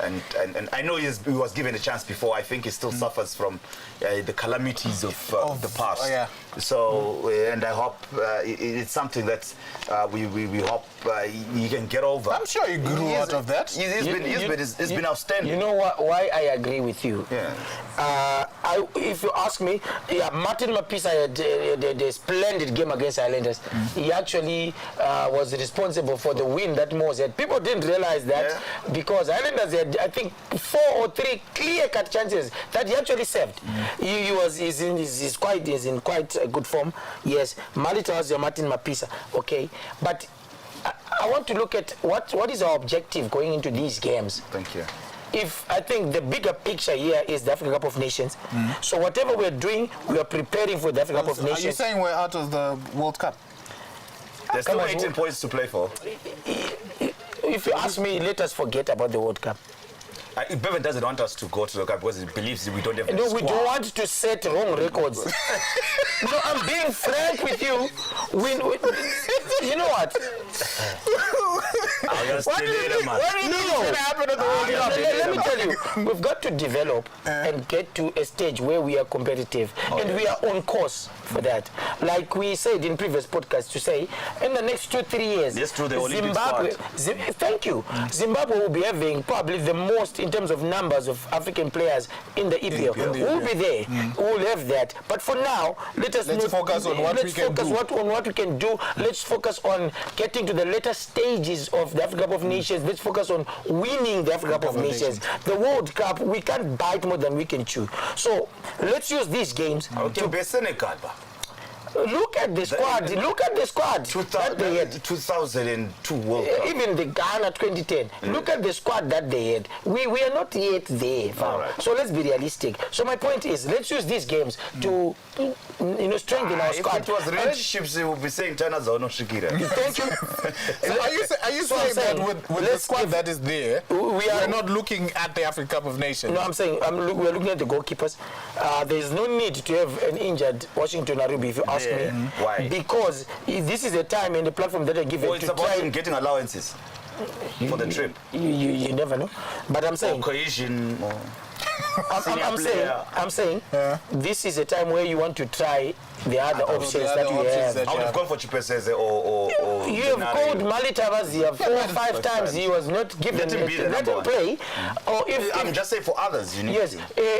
And I know he was given a chance before. I think he still suffers from the calamities of the past. So, and I hope it's something that we hope he can get over. I'm sure he grew out of that. He's been outstanding. You know why I agree with you? Yeah. If you ask me, Martin Mapisa had a splendid game against Islanders. He actually was responsible for the win that Moz had. People didn't realize that because Islanders had, I think, 4 or 3 clear-cut chances that he actually saved. He's in quite a good form. Yes, Mali tells you Martin Mapisa, okay, but I want to look at what is our objective going into these games. Thank you. If I think the bigger picture here is the African Cup of Nations, so whatever we're doing, we are preparing for the African Cup of Nations. Are you saying we're out of the World Cup? There's still 18 points to play for. If you ask me, let us forget about the World Cup. Bevan doesn't want us to go to the Cup because he believes we don't have the No, we squad. don't want to set wrong records. No, I'm being frank with you. You know what? What do you think is going to happen at the World Cup? Let me tell you, we've got to develop and get to a stage where we are competitive. And we are on course for that. Like we said in previous podcasts, to say, in the next 2-3 years, Zimbabwe, thank you. Zimbabwe will be having probably the most in terms of numbers of African players in the EPL. We'll be there. We'll have that. But for now, let's focus on what we can do. On what we can do. Let's focus on getting to the later stages of the African Cup of Nations. Let's focus on winning the African Cup of Nations. The World Cup, we can't bite more than we can chew. So let's use these games to be Senegal. Look at the squad. Look at the squad. 2002 World Cup. Even the Ghana 2010. Look at the squad that they had. We are not yet there. So let's be realistic. So my point is, let's use these games to strengthen our squad. If it was relationships, we would be saying China Zono Shikira. Thank you. So are you saying that with the squad that is there, we are not looking at the African Cup of Nations? No, I'm saying we're looking at the goalkeepers. There is no need to have an injured Washington Arubi, if you ask me. Why? Because this is a time and the platform that I give it's to about try him getting allowances for the trip. You never know. But I'm saying cohesion. I'm saying this is a time where you want to try the other options that you have. I would have gone for Chipeseze or you have called Mali Tavazia 4 or 5 times. He was not given. Let him play. Or if I'm just saying for others, you need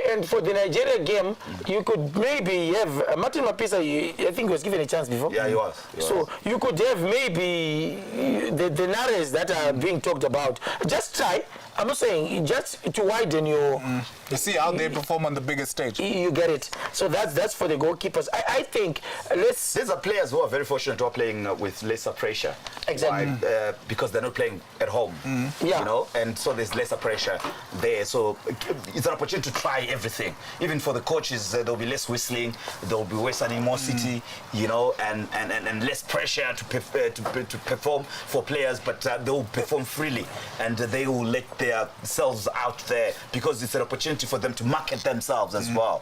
and for the Nigeria game, you could maybe have Martin Mapisa. I think he was given a chance before. Yeah, he was. So you could have maybe the narratives that are being talked about. Just try. I'm not saying just to widen your. You see how they perform on the biggest stage. You get it. So that's for the goalkeepers. I think these are players who are very fortunate who are playing with lesser pressure. Exactly. Why? Because they're not playing at home. Yeah. You know, and so there's lesser pressure there. So it's an opportunity to try everything. Even for the coaches, there'll be less whistling. There'll be less animosity. You know, and less pressure to perform for players, but they'll perform freely and they will let themselves out there because it's an opportunity for them to market themselves as well.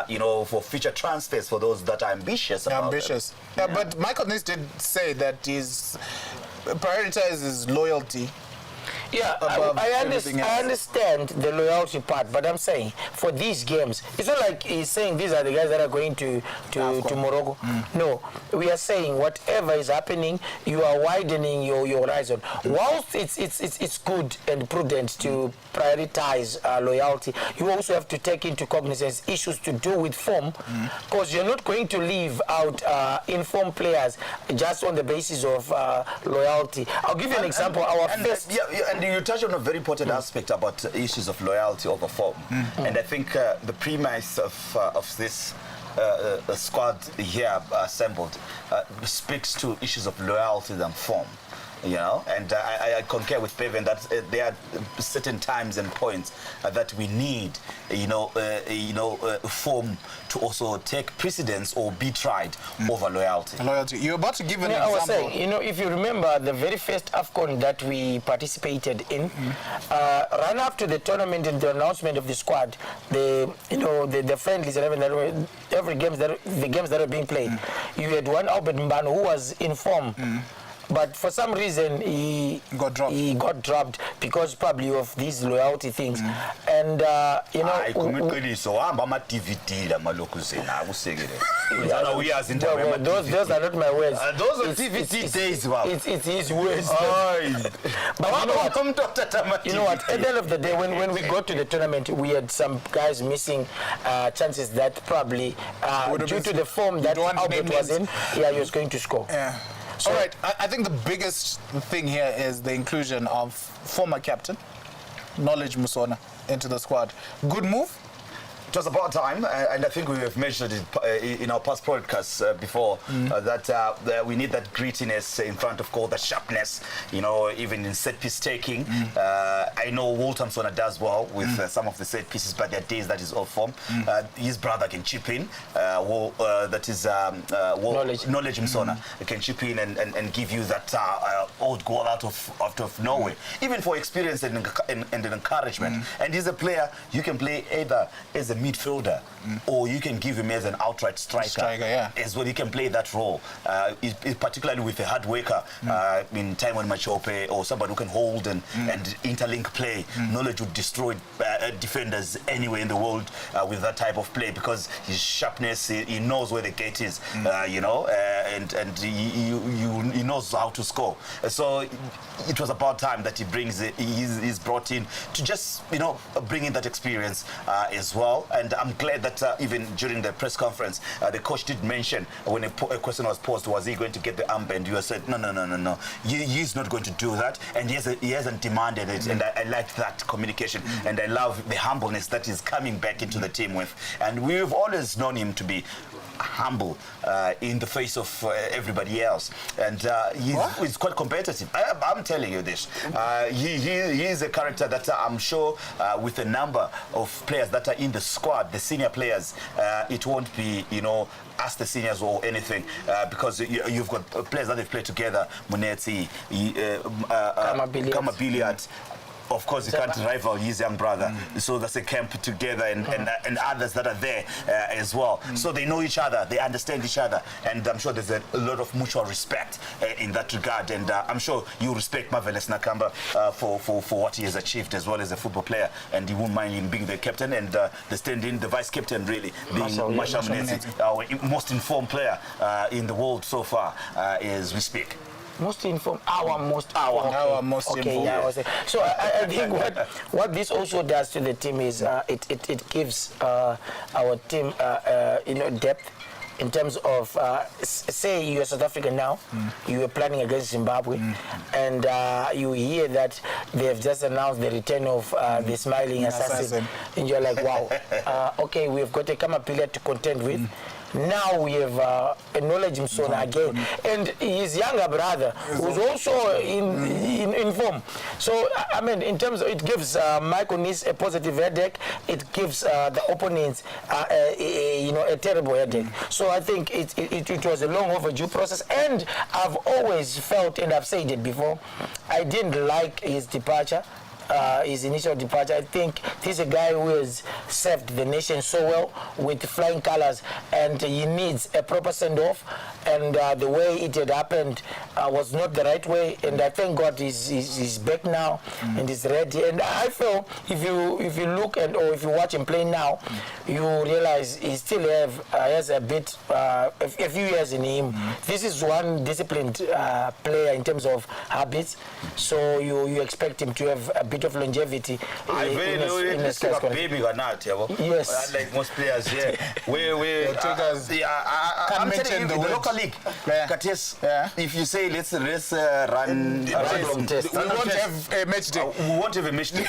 You know, for future transfers for those that are ambitious. Yeah, but Michael Nees did say that he's prioritizes loyalty. Yeah, I understand the loyalty part, but I'm saying for these games, it's not like he's saying these are the guys that are going to Morocco. No, we are saying whatever is happening, you are widening your horizon. Whilst it's good and prudent to prioritize loyalty, you also have to take into cognizance issues to do with form, because you're not going to leave out informed players just on the basis of loyalty. I'll give you an example. And you touched on a very important aspect about issues of loyalty over form. And I think the premise of this squad here assembled speaks to issues of loyalty than form. you know, and I concur with Bevan that there are certain times and points that we need, form to also take precedence or be tried over loyalty. Loyalty. You're about to give an example. I was saying, if you remember the very first AFCON that we participated in, right after the tournament and the announcement of the squad, the friendlies and the games that were being played, you had one Albert Mbano who was in form. But for some reason he got dropped because probably of these loyalty things. And those are not my words. Those are TVT days, wow. It's his words. But you know what? At the end of the day, when we got to the tournament, we had some guys missing chances that probably due to the form that Albert was in, he was going to score. Yeah. So, all right, I think the biggest thing here is the inclusion of former captain, Knowledge Musona, into the squad. Good move? It was about time, and I think we have mentioned it in our past podcasts before, that we need that grittiness in front of goal, the sharpness, even in set piece taking. I know Walter Musona does well with some of the set pieces, but there are days that is off form. His brother can chip in, that is Knowledge Musona, can chip in and give you that old goal out of nowhere, even for experience and an encouragement. And he's a player you can play either as a midfielder, or you can give him as an outright striker as well. He can play that role, particularly with a hard worker in Taiwan Machope, or somebody who can hold and interlink play. Knowledge would destroy defenders anywhere in the world with that type of play, because his sharpness, he knows where the gate is, and he knows how to score. So it was about time that he's brought in to just bring in that experience as well. And I'm glad that even during the press conference, the coach did mention, when a question was posed, was he going to get the armband? You said, no. He's not going to do that, and he hasn't demanded it. And I like that communication, and I love the humbleness that he's coming back into the team with. And we've always known him to be humble in the face of everybody else, and he's quite competitive. I'm telling you this. He is a character that I'm sure with a number of players that are in the squad, the senior players, it won't be ask the seniors or anything, because you've got players that they've played together, Munetsi, Kama Billiard. Of course, you can't rival his young brother. So that's a camp together, and others that are there as well. So they know each other, they understand each other, and I'm sure there's a lot of mutual respect in that regard. And I'm sure you respect Marvelous Nakamba for what he has achieved as well as a football player, and you won't mind him being the captain and the stand-in, the vice captain, really, being Masha Munetsi, our most informed player in the world so far as we speak. Most informed, our most informed. Yeah, so I think what this also does to the team is it gives our team depth in terms of say you're South African now, you are planning against Zimbabwe, and you hear that they have just announced the return of the smiling assassin, and you're like, wow, okay, we've got a Kamapila to contend with. Now we have a Knowledge Musona again, and his younger brother, who's also in form. So I mean, in terms of, it gives Michael Nees a positive headache. It gives the opponents a terrible headache. So I think it was a long overdue process, and I've always felt, and I've said it before, I didn't like his departure. His initial departure. I think he's a guy who has served the nation so well with flying colors, and he needs a proper send-off, and the way it had happened was not the right way, and I thank God he's back now and he's ready. And I feel if you look or if you watch him play now, you realize he still has a bit a few years in him. This is one disciplined player in terms of habits, so you expect him to have a bit of longevity. Yes. Like most players here. I'm telling you, the local league. If you say let's run test, we won't have a match day. We won't have a match day.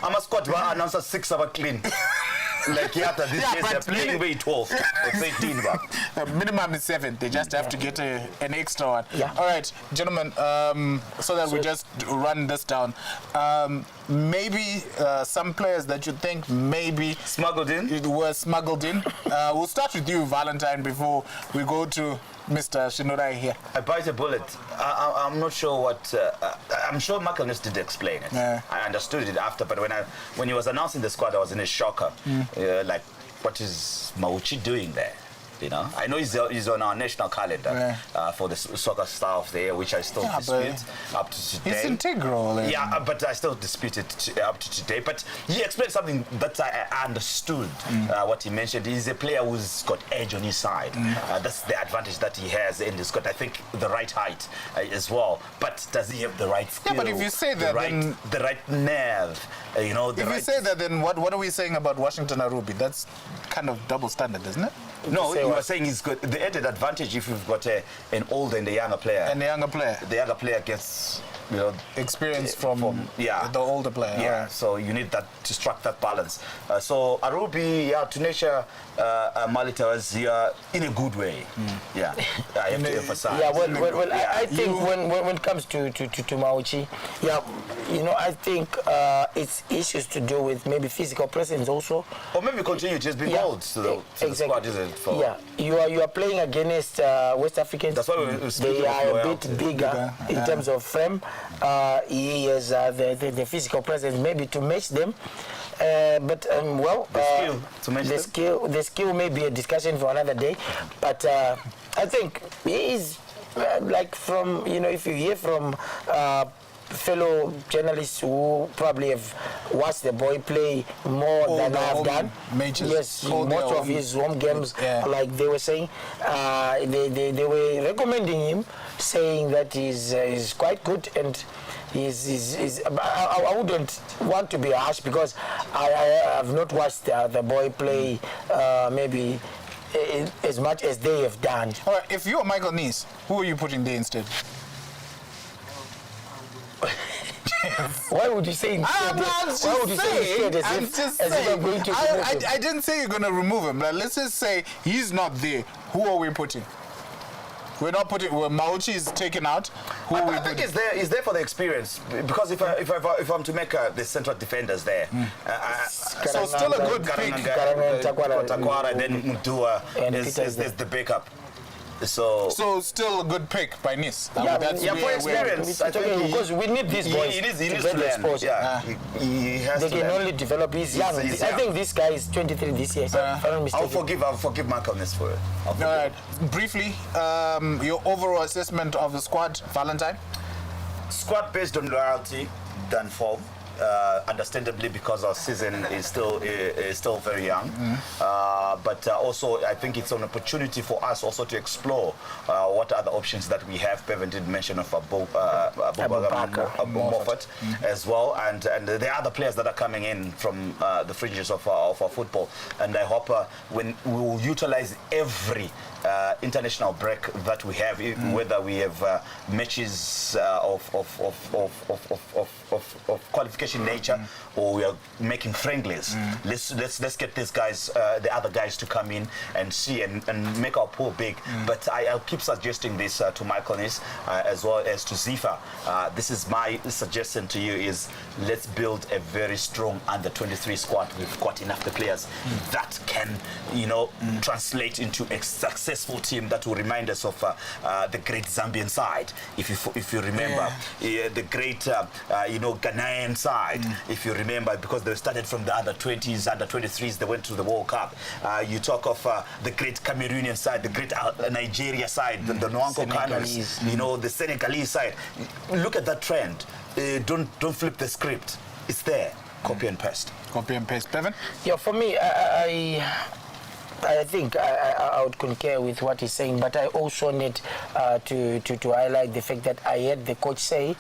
I'm a squad announcer 6 hours clean. Like Yata, these days they're playing way 12 or 13. Minimum is 7. They just have to get an extra one. Yeah. All right, gentlemen, so that we just run this down. Maybe some players that you think maybe were smuggled in. We'll start with you, Valentine, before we go to Mr. Shinorai here. I bite a bullet. I'm not sure what. I'm sure Michael Nees did explain it. Yeah. I understood it after, but when he was announcing the squad, I was in a shocker. Like, what is Mauchi doing there? You know, I know he's on our national calendar for the soccer staff there, which I still dispute up to today. It's integral. Yeah, but I still dispute it up to today. But he explained something that I understood. What he mentioned, he's a player who's got edge on his side. That's the advantage that he has, and he's got, I think, the right height as well. But does he have the right skill? Yeah, but if you say that, then the right nerve, you know. If you say that, then what are we saying about Washington Arubi? That's kind of double standard, isn't it? No, you are saying he's got the added advantage if you've got an older and a younger player. And the younger player. The younger player gets, you know, experience from the older player. Yeah, so you need that to strike that balance. So Arubi, Tunisia, Malita was in a good way. Yeah, I have to emphasize. Yeah, well, I think when it comes to Mauchi, you know, I think it's issues to do with maybe physical presence also. Or maybe continue to just be bold to the squad, isn't it? Yeah, you are playing against West Africans. That's why they are a bit bigger in terms of frame. He has the physical presence maybe to match them. But the skill may be a discussion for another day. But I think he is like from, you know, if you hear from fellow journalists who probably have watched the boy play more than I have done. Yes, most of his home games, like they were saying, they were recommending him, saying that he's quite good, and I wouldn't want to be harsh because I have not watched the boy play maybe as much as they have done. All right, if you're Michael Nees, who are you putting there instead? Why would you say instead? Why would you say instead as if I'm going to remove him? I didn't say you're going to remove him, but let's just say he's not there. Who are we putting? We're not putting. Mauchi is taken out. Who are we I think he's there for the experience, because if I'm to make the central defenders there, so still a good pick. Takwara, then Mudua is the backup. So still a good pick by Nees. For experience. I think because we need these boys he needs to get exposed. Yeah, he has they to can learn. only develop. He's young. I think this guy is 23 this year. I'll forgive Michael Nees for it. All right. Briefly, your overall assessment of the squad, Valentine? Squad based on loyalty than form. Understandably, because our season is still very young, but also I think it's an opportunity for us also to explore what other options that we have. Bevan did mention of Abu Moffat as well, and the other players that are coming in from the fringes of our football, and I hope when we will utilize every international break that we have, whether we have matches of qualification nature or we are making friendlies. Let's get these guys, the other guys, to come in and see and make our pool big. But I'll keep suggesting this to Michael Nees as well as to Zifa. This is my suggestion to you: is let's build a very strong under-23 squad. We've got enough the players that can, you know, translate into a successful team that will remind us of the great Zambian side. If you remember, the great Ghanaian side. If you remember, because they started from the under-20s, under-23s, they went to the World Cup. You talk of the great Cameroonian side, the great Nigeria side, the Nwanko Kanas, you know, the Senegalese side. Look at that trend. Don't flip the script. It's there. Copy and paste. Copy and paste. Bevan? Yeah, for me, I think I would concur with what he's saying, but I also need to highlight the fact that I heard the coach say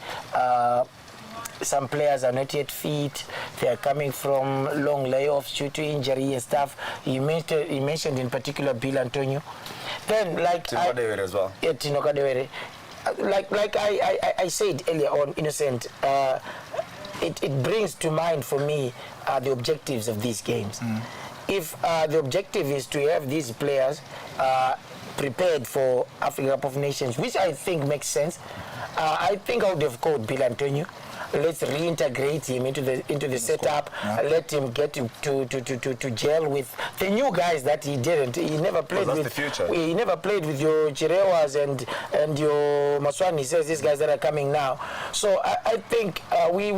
some players are not yet fit. They are coming from long layoffs due to injury and stuff. He mentioned in particular Bill Antonio. Then, like Tino Kadewere as well. Yeah, Tino Kadewere. Like I said earlier on, Innocent, it brings to mind for me the objectives of these games. if the objective is to have these players prepared for Africa Cup of Nations, which I think makes sense, I think I would have called Bill Antonio. Let's reintegrate him into the setup. Let him get to gel with the new guys that he didn't. He never played with. The future. He never played with your Chirewas and your Musona. He says these guys that are coming now. So I think we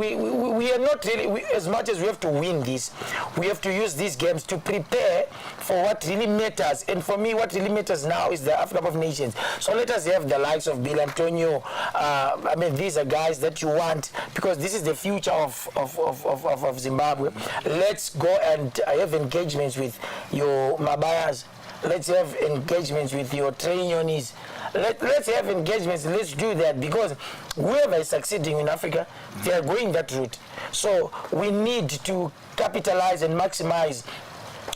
are not really, as much as we have to win this, we have to use these games to prepare for what really matters. And for me, what really matters now is the Africa Cup of Nations. So let us have the likes of Bill Antonio. I mean, these are guys that you want, because this is the future of Zimbabwe. Let's go and have engagements with your Mabayas. Let's have engagements with your Trainionis. Let's have engagements. Let's do that, because whoever is succeeding in Africa, they are going that route. So we need to capitalize and maximize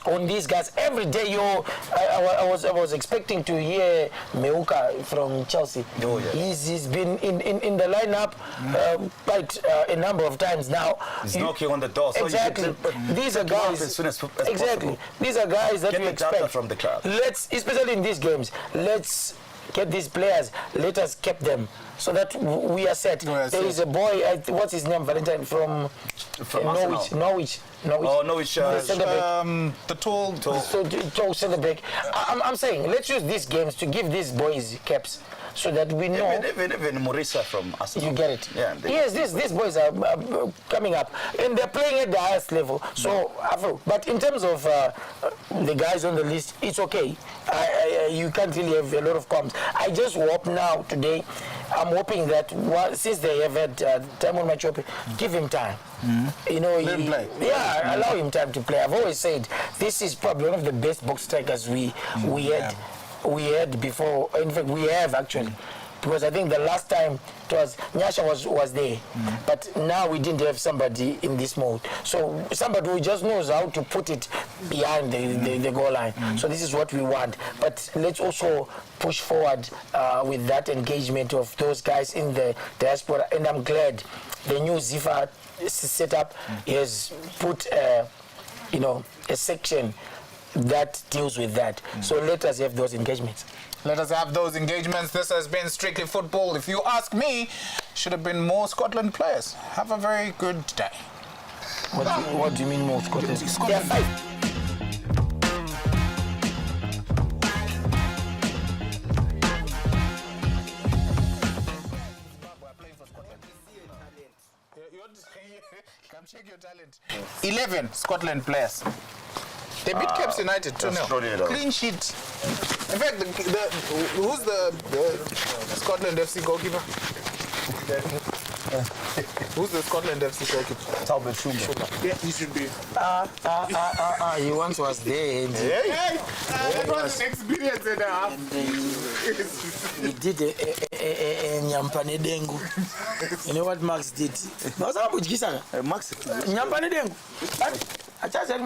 on these guys every day. I was expecting to hear Meuka from Chelsea. Oh, yes. He's been in the lineup quite a number of times now. He's knocking on the door. So exactly. These are guys. As soon as exactly. These are guys that we expect from the club. Let's, especially in these games, let's get these players. Let us keep them so that we are set. There is a boy. What's his name? Valentine from Norwich. Oh, Norwich. The tall centre back. I'm saying, let's use these games to give these boys caps, so that we know. Even Morisa from Arsenal. You get it. Yeah, yes, these boys are coming up, and they're playing at the highest level. So, but in terms of the guys on the list, it's okay. You can't really have a lot of comms. I just hope now, today, I'm hoping that since they have had time on Machope, give him time. You know, let him play. Yeah, allow him time to play. I've always said this is probably one of the best box strikers we had before. In fact, we have actually, because I think the last time it was Nyasha was there, but now we didn't have somebody in this mode. So somebody who just knows how to put it behind the goal line. So this is what we want. But let's also push forward with that engagement of those guys in the diaspora. And I'm glad the new ZIFA setup has put a section that deals with that. So let us have those engagements. Let us have those engagements. This has been Strictly Football. If you ask me, should have been more Scotland players. Have a very good day. What do you mean more Scotland? There are 5. Come check your talent. 11 Scotland players. They beat Caps United 2-0. Clean sheet. In fact, who's the Scotland FC goalkeeper? Who's the Scotland FC goalkeeper? Talbot Schumer. Yeah, he should be. He once was there. And that was an experience and a half. He did a Nyampane Dengu. You know what Max did? Max Nyampane Dengu. I just said,